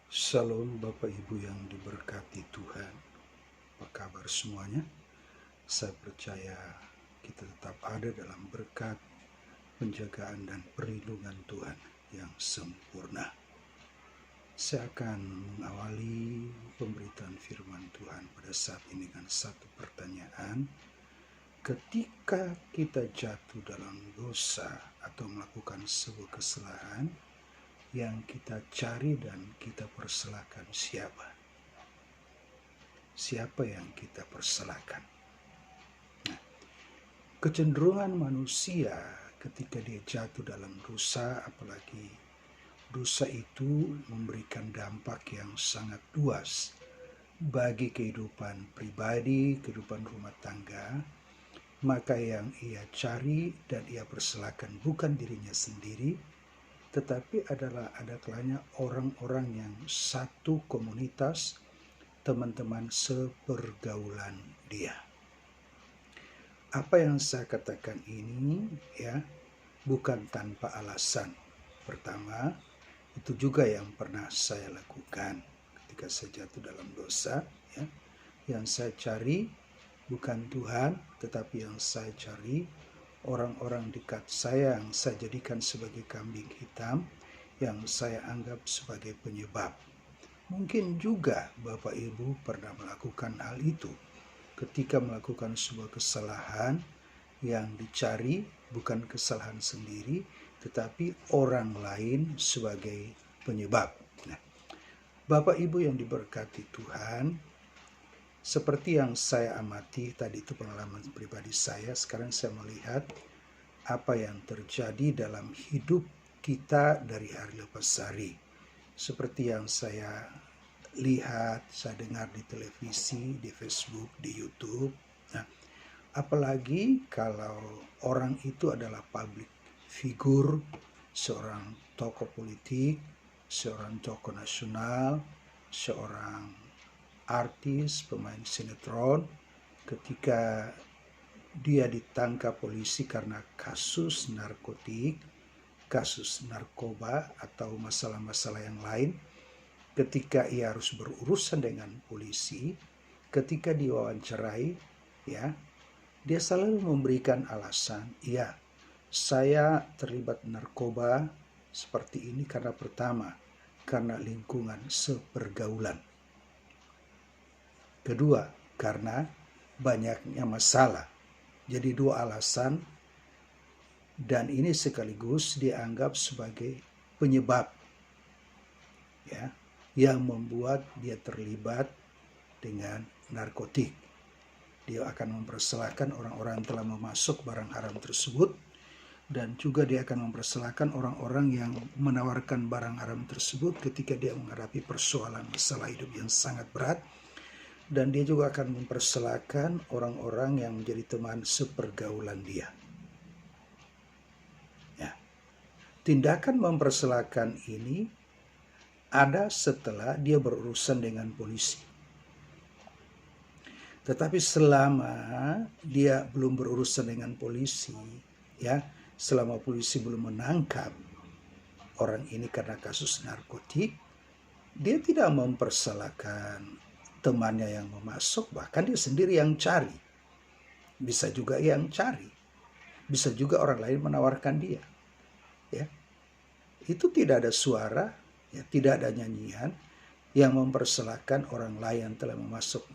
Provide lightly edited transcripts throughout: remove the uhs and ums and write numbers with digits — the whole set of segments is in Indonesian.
Shalom Bapak Ibu yang diberkati Tuhan. Apa kabar semuanya? Saya percaya kita tetap ada dalam berkat, penjagaan dan perlindungan Tuhan yang sempurna. Saya akan mengawali pemberitaan firman Tuhan pada saat ini dengan satu pertanyaan. Ketika kita jatuh dalam dosa atau melakukan sebuah kesalahan, yang kita cari dan kita persalahkan siapa? Siapa yang kita persalahkan? Nah, kecenderungan manusia ketika dia jatuh dalam dosa, apalagi dosa itu memberikan dampak yang sangat luas bagi kehidupan pribadi, kehidupan rumah tangga, maka yang ia cari dan ia persalahkan bukan dirinya sendiri, tetapi ada kalanya orang-orang yang satu komunitas, teman-teman sepergaulan dia. Apa yang saya katakan ini bukan tanpa alasan. Pertama, itu juga yang pernah saya lakukan ketika saya jatuh dalam dosa. Yang saya cari bukan Tuhan, tetapi yang saya cari orang-orang dekat saya yang saya jadikan sebagai kambing hitam, yang saya anggap sebagai penyebab. Mungkin juga Bapak Ibu pernah melakukan hal itu. Ketika melakukan sebuah kesalahan, yang dicari bukan kesalahan sendiri, tetapi orang lain sebagai penyebab. Nah, Bapak Ibu yang diberkati Tuhan, seperti yang saya amati tadi itu pengalaman pribadi saya, sekarang saya melihat apa yang terjadi dalam hidup kita dari hari lepas hari. Seperti yang saya lihat, saya dengar di televisi, di Facebook, di YouTube. Nah, apalagi kalau orang itu adalah public figure, seorang tokoh politik, seorang tokoh nasional, seorang artis, pemain sinetron, ketika dia ditangkap polisi karena kasus narkotik, kasus narkoba atau masalah-masalah yang lain, ketika ia harus berurusan dengan polisi, ketika diwawancarai, dia selalu memberikan alasan, saya terlibat narkoba seperti ini karena pertama, karena lingkungan sepergaulan. Kedua, karena banyaknya masalah. Jadi dua alasan, dan ini sekaligus dianggap sebagai penyebab yang membuat dia terlibat dengan narkotik. Dia akan mempersalahkan orang-orang yang telah memasuk barang haram tersebut, dan juga dia akan mempersalahkan orang-orang yang menawarkan barang haram tersebut ketika dia menghadapi persoalan masalah hidup yang sangat berat. Dan dia juga akan mempersalahkan orang-orang yang menjadi teman sepergaulan dia. Tindakan mempersalahkan ini ada setelah dia berurusan dengan polisi. Tetapi selama dia belum berurusan dengan polisi, selama polisi belum menangkap orang ini karena kasus narkotik, dia tidak mempersalahkan temannya yang memasuk, bahkan dia sendiri yang cari. Bisa juga yang cari, bisa juga orang lain menawarkan dia. Itu tidak ada suara, tidak ada nyanyian yang mempersalahkan orang lain yang telah memasuk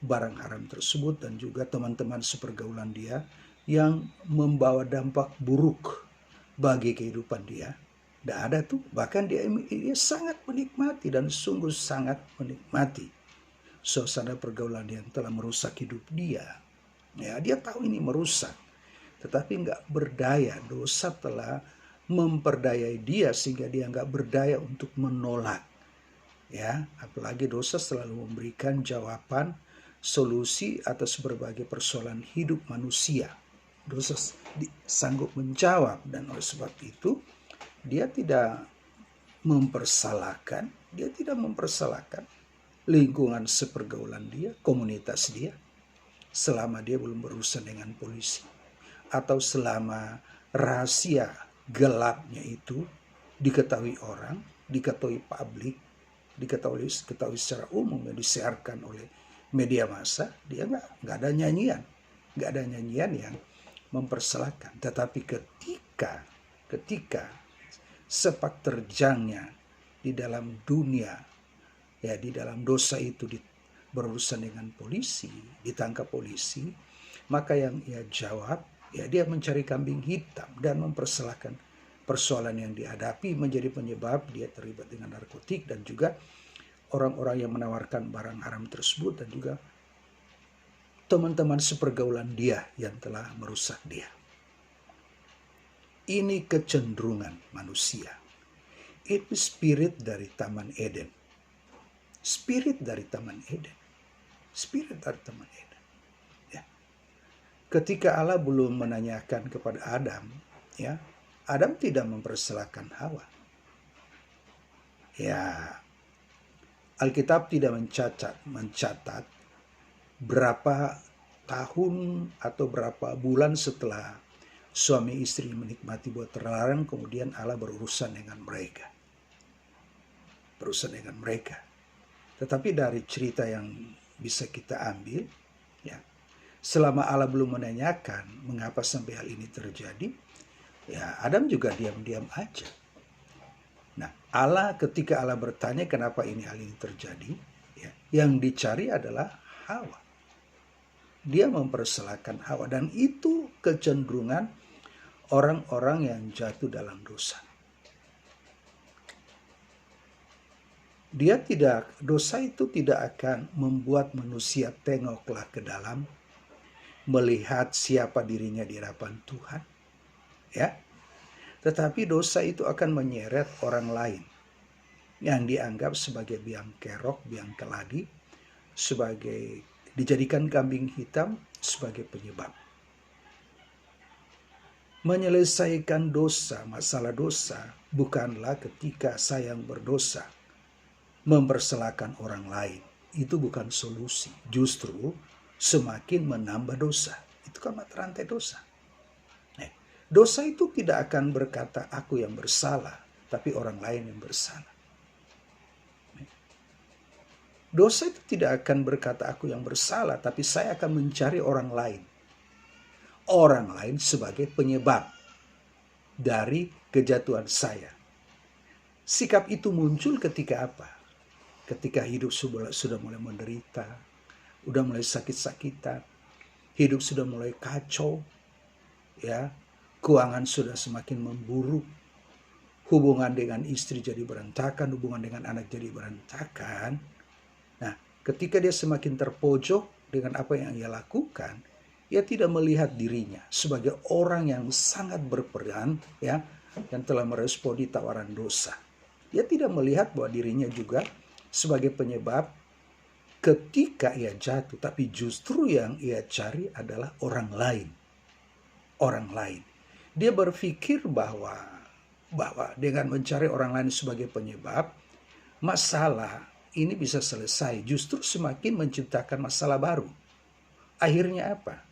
barang haram tersebut, dan juga teman-teman sepergaulan dia yang membawa dampak buruk bagi kehidupan dia. Tidak ada tuh, bahkan dia sangat menikmati dan sungguh sangat menikmati suasana pergaulan yang telah merusak hidup dia. Dia tahu ini merusak, tetapi nggak berdaya. Dosa telah memperdayai dia sehingga dia nggak berdaya untuk menolak. Apalagi dosa selalu memberikan jawaban, solusi atas berbagai persoalan hidup manusia. Dosa sanggup menjawab, dan oleh sebab itu dia tidak mempersalahkan, lingkungan sepergaulan dia, komunitas dia, selama dia belum berurusan dengan polisi, atau selama rahasia gelapnya itu diketahui orang, diketahui publik, diketahui secara umum, yang disiarkan oleh media massa, dia nggak ada nyanyian, yang mempersalahkan. Tetapi ketika sepak terjangnya di dalam dunia, ya di dalam dosa itu berurusan dengan polisi, ditangkap polisi, maka yang ia jawab, ya dia mencari kambing hitam dan mempersalahkan persoalan yang dihadapi menjadi penyebab dia terlibat dengan narkotik dan juga orang-orang yang menawarkan barang haram tersebut dan juga teman-teman sepergaulan dia yang telah merusak dia. Ini kecenderungan manusia. Itu spirit dari Taman Eden. Spirit dari Taman Eden. Ya. Ketika Allah belum menanyakan kepada Adam, ya, Adam tidak mempersalahkan Hawa. Ya, Alkitab tidak mencatat berapa tahun atau berapa bulan setelah suami istri menikmati buah terlarang, kemudian Allah berurusan dengan mereka. Tetapi dari cerita yang bisa kita ambil, ya, selama Allah belum menanyakan mengapa sampai hal ini terjadi, ya Adam juga diam-diam aja. Nah, ketika Allah bertanya kenapa hal ini terjadi, ya, yang dicari adalah Hawa. Dia mempersalahkan Hawa, dan itu kecenderungan orang-orang yang jatuh dalam dosa. Dosa itu tidak akan membuat manusia tengoklah ke dalam, melihat siapa dirinya di hadapan Tuhan. Ya, tetapi dosa itu akan menyeret orang lain yang dianggap sebagai biang kerok, biang keladi, sebagai dijadikan kambing hitam sebagai penyebab. Menyelesaikan masalah dosa bukanlah ketika saya yang berdosa mempersalahkan orang lain. Itu bukan solusi, justru semakin menambah dosa. Itu kan mata rantai dosa. Dosa itu tidak akan berkata aku yang bersalah, tapi orang lain yang bersalah. Dosa itu tidak akan berkata aku yang bersalah, tapi saya akan mencari orang lain. Orang lain sebagai penyebab dari kejatuhan saya. Sikap itu muncul ketika apa? Ketika hidup sudah mulai menderita, sudah mulai sakit-sakitan, hidup sudah mulai kacau, ya. Keuangan sudah semakin memburuk, hubungan dengan istri jadi berantakan, hubungan dengan anak jadi berantakan. Nah, ketika dia semakin terpojok dengan apa yang ia lakukan, ia tidak melihat dirinya sebagai orang yang sangat berperan, ya, yang telah meresponi tawaran dosa. Dia tidak melihat bahwa dirinya juga sebagai penyebab ketika ia jatuh, tapi justru yang ia cari adalah orang lain. Orang lain. Dia berpikir bahwa dengan mencari orang lain sebagai penyebab, masalah ini bisa selesai. Justru semakin menciptakan masalah baru. Akhirnya apa?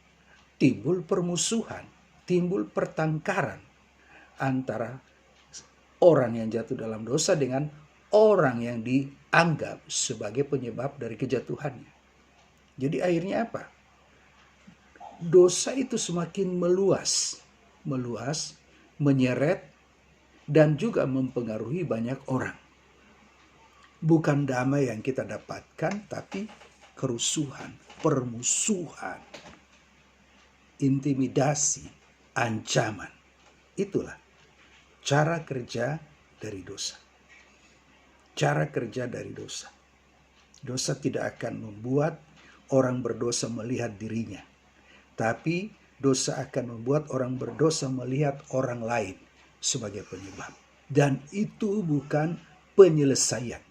Timbul permusuhan, timbul pertengkaran antara orang yang jatuh dalam dosa dengan orang yang dianggap sebagai penyebab dari kejatuhannya. Jadi akhirnya apa? Dosa itu semakin meluas, menyeret, dan juga mempengaruhi banyak orang. Bukan damai yang kita dapatkan, tapi kerusuhan, permusuhan, intimidasi, ancaman. Itulah cara kerja dari dosa. Cara kerja dari dosa. Dosa tidak akan membuat orang berdosa melihat dirinya, tapi dosa akan membuat orang berdosa melihat orang lain sebagai penyebab. Dan itu bukan penyelesaian.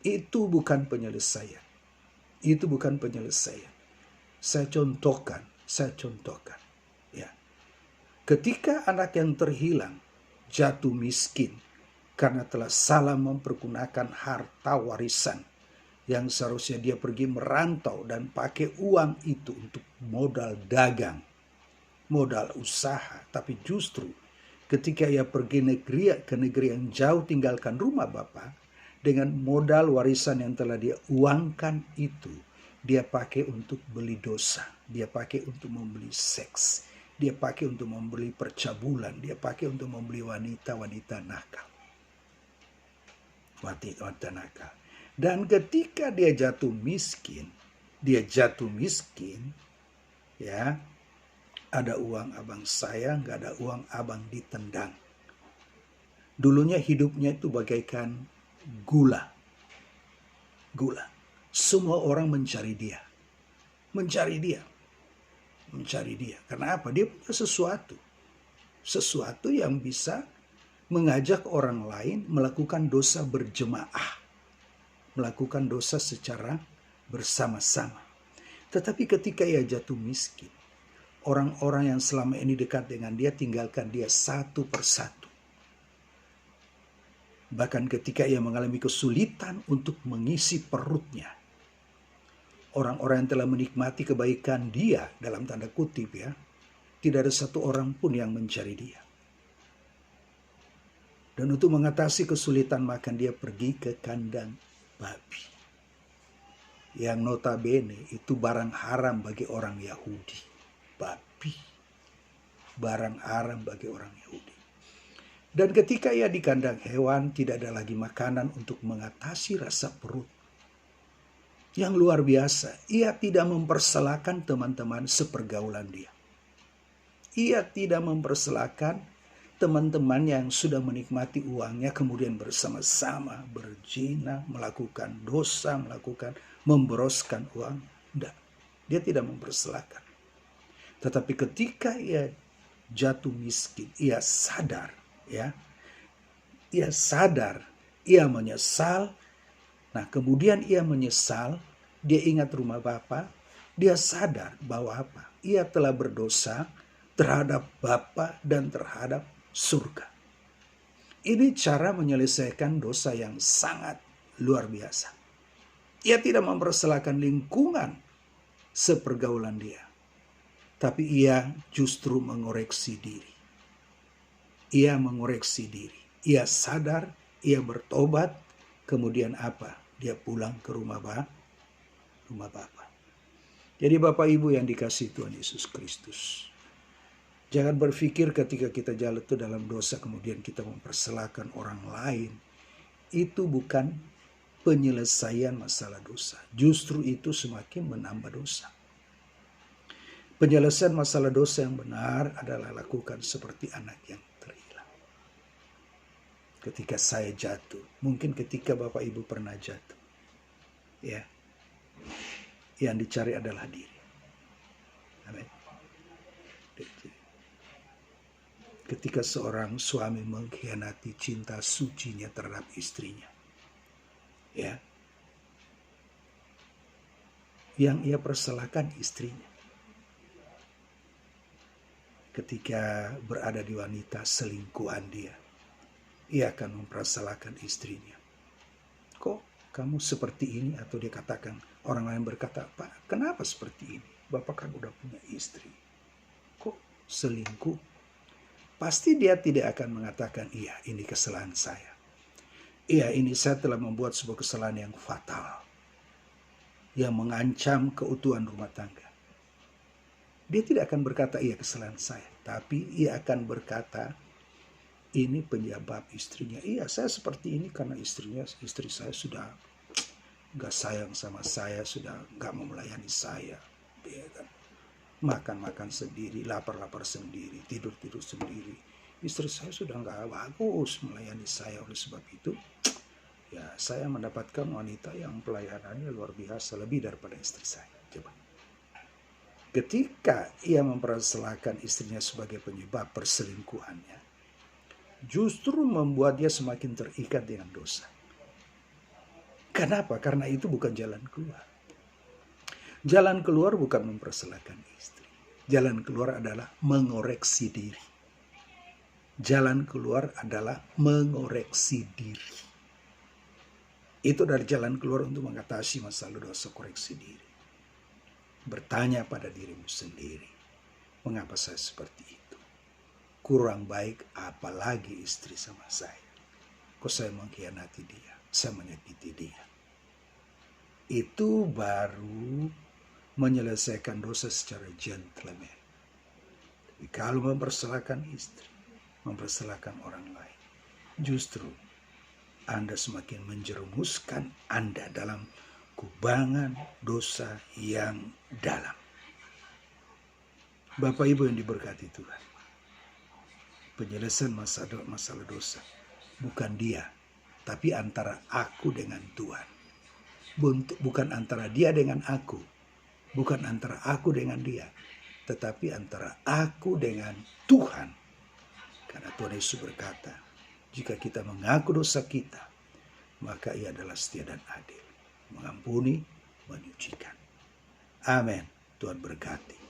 Itu bukan penyelesaian. Saya contohkan. Ya. Ketika anak yang terhilang jatuh miskin karena telah salah mempergunakan harta warisan yang seharusnya dia pergi merantau dan pakai uang itu untuk modal dagang, modal usaha. Tapi justru ketika ia pergi ke negeri yang jauh tinggalkan rumah Bapa, dengan modal warisan yang telah dia uangkan itu, dia pakai untuk beli dosa, dia pakai untuk membeli seks, dia pakai untuk membeli percabulan, dia pakai untuk membeli wanita-wanita nakal. Wanita nakal. Dan ketika dia jatuh miskin, ya, ada uang abang saya, nggak ada uang abang ditendang. Dulunya hidupnya itu bagaikan gula. Semua orang mencari dia. Karena apa? Dia punya sesuatu yang bisa mengajak orang lain melakukan dosa berjemaah, melakukan dosa secara bersama-sama. Tetapi ketika ia jatuh miskin, orang-orang yang selama ini dekat dengan dia tinggalkan dia satu persatu. Bahkan ketika ia mengalami kesulitan untuk mengisi perutnya, orang-orang yang telah menikmati kebaikan dia, dalam tanda kutip ya, tidak ada satu orang pun yang mencari dia. Dan untuk mengatasi kesulitan makan, dia pergi ke kandang babi. Yang notabene itu barang haram bagi orang Yahudi. Babi. Barang haram bagi orang Yahudi. Dan ketika ia di kandang hewan, tidak ada lagi makanan untuk mengatasi rasa perut. Yang luar biasa, ia tidak mempersalahkan teman-teman sepergaulan dia. Ia tidak mempersalahkan teman-teman yang sudah menikmati uangnya, kemudian bersama-sama berzina, melakukan dosa, memboroskan uang. Tidak, dia tidak mempersalahkan. Tetapi ketika ia jatuh miskin, ia sadar, ya, ia menyesal. Nah, kemudian ia menyesal, dia ingat rumah Bapa, dia sadar bahwa apa? Ia telah berdosa terhadap Bapa dan terhadap surga. Ini cara menyelesaikan dosa yang sangat luar biasa. Ia tidak mempersalahkan lingkungan sepergaulan dia, tapi ia justru mengoreksi diri. Ia mengoreksi diri. Ia sadar, ia bertobat, kemudian apa? Dia pulang ke rumah Bapa. Jadi Bapak Ibu yang dikasihi Tuhan Yesus Kristus, jangan berpikir ketika kita jatuh dalam dosa kemudian kita mempersalahkan orang lain. Itu bukan penyelesaian masalah dosa. Justru itu semakin menambah dosa. Penyelesaian masalah dosa yang benar adalah lakukan seperti anak yang terhilang. Ketika saya jatuh, mungkin ketika Bapak Ibu pernah jatuh, ya, yang dicari adalah diri. Amin. Ketika seorang suami mengkhianati cinta sucinya terhadap istrinya, ya, yang ia persalahkan istrinya. Ketika berada di wanita selingkuhan dia, ia akan mempersalahkan istrinya. Kok kamu seperti ini? Atau dia katakan, orang lain berkata, Pak, kenapa seperti ini? Bapak kan udah punya istri. Kok selingkuh? Pasti dia tidak akan mengatakan, iya ini kesalahan saya. Iya ini saya telah membuat sebuah kesalahan yang fatal, yang mengancam keutuhan rumah tangga. Dia tidak akan berkata, iya kesalahan saya. Tapi ia akan berkata, ini penyebab istrinya. Iya saya seperti ini karena istri saya sudah gak sayang sama saya, sudah gak mau melayani saya. Dia kan makan sendiri, lapar sendiri, tidur sendiri. Istri saya sudah gak bagus melayani saya. Oleh sebab itu, ya saya mendapatkan wanita yang pelayanannya luar biasa, lebih daripada istri saya. Coba. Ketika ia mempersalahkan istrinya sebagai penyebab perselingkuhannya, justru membuat dia semakin terikat dengan dosa. Kenapa? Karena itu bukan jalan keluar. Jalan keluar bukan mempersalahkan istri. Jalan keluar adalah mengoreksi diri. Jalan keluar adalah mengoreksi diri. Itu dari jalan keluar untuk mengatasi masalah dosa, koreksi diri. Bertanya pada dirimu sendiri, mengapa saya seperti itu? Kurang baik apalagi istri sama saya. Kok saya mengkhianati dia? saya menyakiti dia. Itu baru menyelesaikan dosa secara gentleman. Tapi kalau mempersalahkan istri, mempersalahkan orang lain, justru Anda semakin menjerumuskan Anda dalam kubangan dosa yang dalam. Bapak Ibu yang diberkati Tuhan, penyelesaian masalah dosa bukan dia, tapi antara aku dengan Tuhan. Bukan antara dia dengan aku, bukan antara aku dengan dia, tetapi antara aku dengan Tuhan. Karena Tuhan Yesus berkata, jika kita mengaku dosa kita, maka Ia adalah setia dan adil, mengampuni, menyucikan. Amin. Tuhan berkati.